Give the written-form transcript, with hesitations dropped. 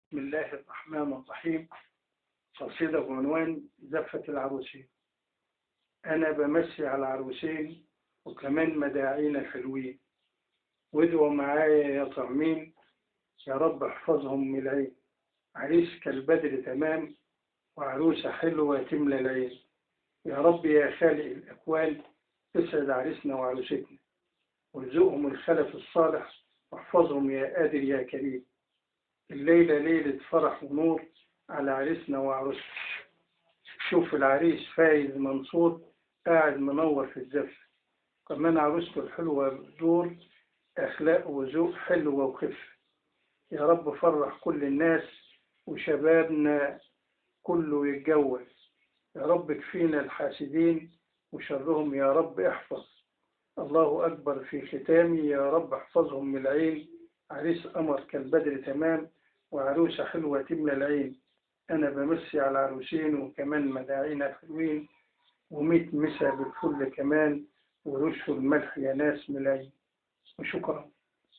بسم الله الرحمن الرحيم. قصيدة بعنوان زفة العروسين. أنا بمسي على العروسين وكمان مداعينا حلوين، وادعوا معايا يا طعمين، يا رب احفظهم من العين. عريس كالبدر تمام وعروسة حلوة تملى العين. يا رب يا خالق الأكوان اسعد عريسنا وعروستنا، وارزقهم الخلف الصالح واحفظهم يا قادر يا كريم. الليلة ليلة فرح ونور على عريسنا وعروسنا. شوف العريس فايز منصور قاعد منور في الزف، كمان عروسته الحلوة بتدور أخلاق وذوق حلوة وخف. يا رب فرح كل الناس وشبابنا كله يتجوز. يا رب كفينا الحاسدين وشرهم يا رب احفظ. الله أكبر في ختامي، يا رب احفظهم من العين. عريس قمر كالبدر تمام وعروسة حلوة تملى العين. أنا بمسي على عروسين وكمان مداعينا حلوين، وميت مسا بالفل كمان ورشه الملح يا ناس ملايين. وشكرا.